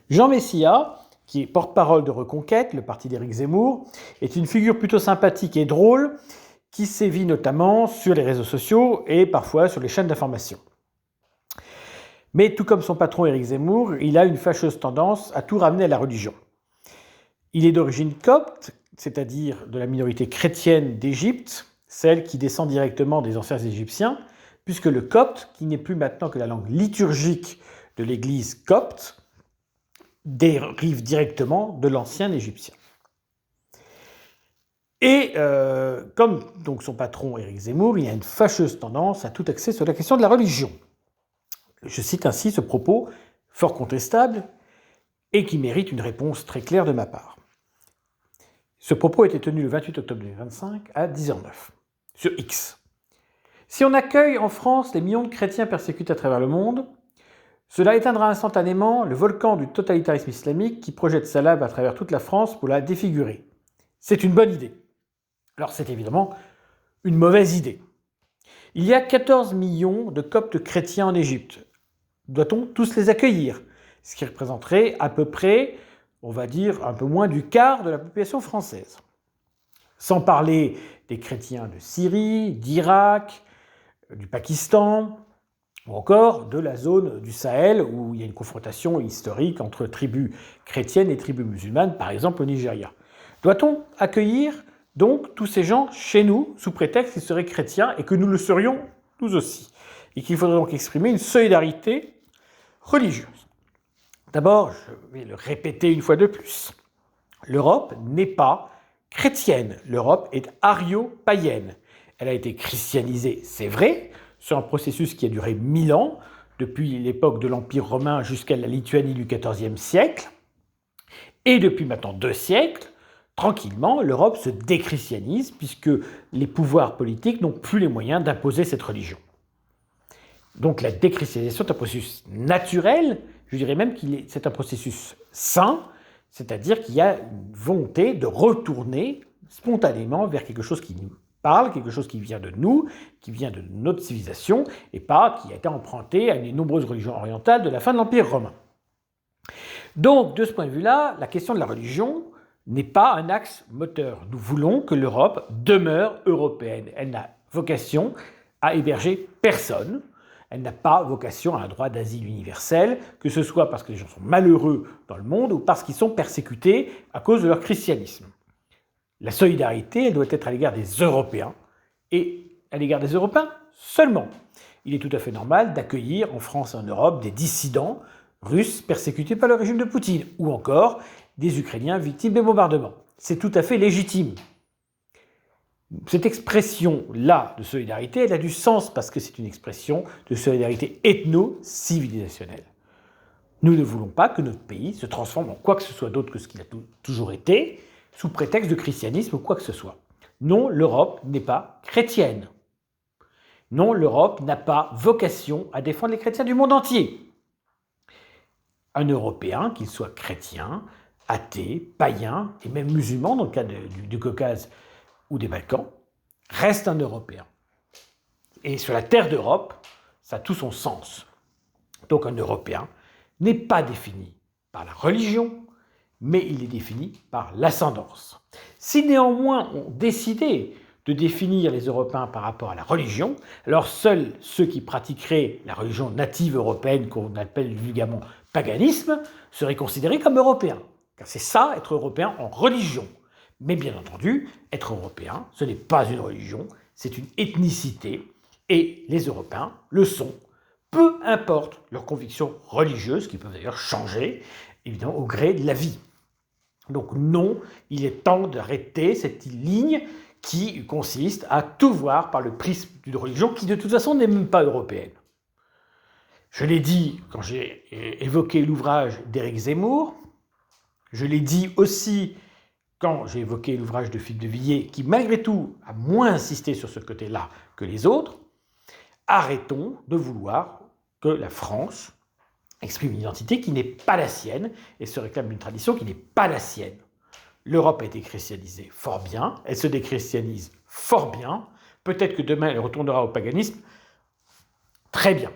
Jean Messia, qui est porte-parole de Reconquête, le parti d'Éric Zemmour, est une figure plutôt sympathique et drôle qui sévit notamment sur les réseaux sociaux et parfois sur les chaînes d'information. Mais tout comme son patron Éric Zemmour, il a une fâcheuse tendance à tout ramener à la religion. Il est d'origine copte, c'est-à-dire de la minorité chrétienne d'Égypte, celle qui descend directement des anciens Égyptiens, puisque le copte, qui n'est plus maintenant que la langue liturgique de l'Église copte, dérive directement de l'ancien égyptien. Et comme donc son patron Éric Zemmour, il a une fâcheuse tendance à tout axer sur la question de la religion. Je cite ainsi ce propos fort contestable et qui mérite une réponse très claire de ma part. Ce propos a été tenu le 28 octobre 2025 à 10h09 sur X. Si on accueille en France les millions de chrétiens persécutés à travers le monde, cela éteindra instantanément le volcan du totalitarisme islamique qui projette sa lave à travers toute la France pour la défigurer. C'est une bonne idée. Alors c'est évidemment une mauvaise idée. Il y a 14 millions de coptes chrétiens en Égypte. Doit-on tous les accueillir? Ce qui représenterait à peu près, on va dire, un peu moins du quart de la population française. Sans parler des chrétiens de Syrie, d'Irak, du Pakistan, ou encore de la zone du Sahel où il y a une confrontation historique entre tribus chrétiennes et tribus musulmanes, par exemple au Nigeria. Doit-on accueillir donc tous ces gens chez nous sous prétexte qu'ils seraient chrétiens et que nous le serions nous aussi, et qu'il faudrait donc exprimer une solidarité religieuse? D'abord, je vais le répéter une fois de plus, l'Europe n'est pas chrétienne, l'Europe est ario-païenne. Elle a été christianisée, c'est vrai, sur un processus qui a duré 1000 ans, depuis l'époque de l'Empire romain jusqu'à la Lituanie du XIVe siècle, et depuis maintenant 2 siècles, tranquillement, l'Europe se déchristianise puisque les pouvoirs politiques n'ont plus les moyens d'imposer cette religion. Donc la déchristianisation est un processus naturel, je dirais même que c'est un processus sain, c'est-à-dire qu'il y a une volonté de retourner spontanément vers quelque chose qui nous parle, quelque chose qui vient de nous, qui vient de notre civilisation, et pas qui a été emprunté à une nombreuses religions orientales de la fin de l'Empire romain. Donc, de ce point de vue-là, la question de la religion n'est pas un axe moteur. Nous voulons que l'Europe demeure européenne. Elle n'a vocation à héberger personne. Elle n'a pas vocation à un droit d'asile universel, que ce soit parce que les gens sont malheureux dans le monde ou parce qu'ils sont persécutés à cause de leur christianisme. La solidarité, elle doit être à l'égard des Européens, et à l'égard des Européens seulement. Il est tout à fait normal d'accueillir en France et en Europe des dissidents russes persécutés par le régime de Poutine, ou encore des Ukrainiens victimes des bombardements. C'est tout à fait légitime. Cette expression-là de solidarité, elle a du sens parce que c'est une expression de solidarité ethno-civilisationnelle. Nous ne voulons pas que notre pays se transforme en quoi que ce soit d'autre que ce qu'il a toujours été, sous prétexte de christianisme ou quoi que ce soit. Non, l'Europe n'est pas chrétienne. Non, l'Europe n'a pas vocation à défendre les chrétiens du monde entier. Un Européen, qu'il soit chrétien, athée, païen et même musulman, dans le cas du Caucase ou des Balkans, reste un Européen. Et sur la terre d'Europe, ça a tout son sens. Donc un Européen n'est pas défini par la religion, mais il est défini par l'ascendance. Si néanmoins on décidait de définir les Européens par rapport à la religion, alors seuls ceux qui pratiqueraient la religion native européenne, qu'on appelle vulgairement paganisme, seraient considérés comme européens. Car c'est ça, être européen en religion. Mais bien entendu, être européen, ce n'est pas une religion, c'est une ethnicité, et les Européens le sont, peu importe leurs convictions religieuses, qui peuvent d'ailleurs changer, évidemment, au gré de la vie. Donc non, il est temps d'arrêter cette ligne qui consiste à tout voir par le prisme d'une religion qui de toute façon n'est même pas européenne. Je l'ai dit quand j'ai évoqué l'ouvrage d'Éric Zemmour, je l'ai dit aussi quand j'ai évoqué l'ouvrage de Philippe de Villiers, qui malgré tout a moins insisté sur ce côté-là que les autres. Arrêtons de vouloir que la France exprime une identité qui n'est pas la sienne et se réclame d'une tradition qui n'est pas la sienne. L'Europe a été christianisée fort bien, elle se déchristianise fort bien, peut-être que demain elle retournera au paganisme très bien.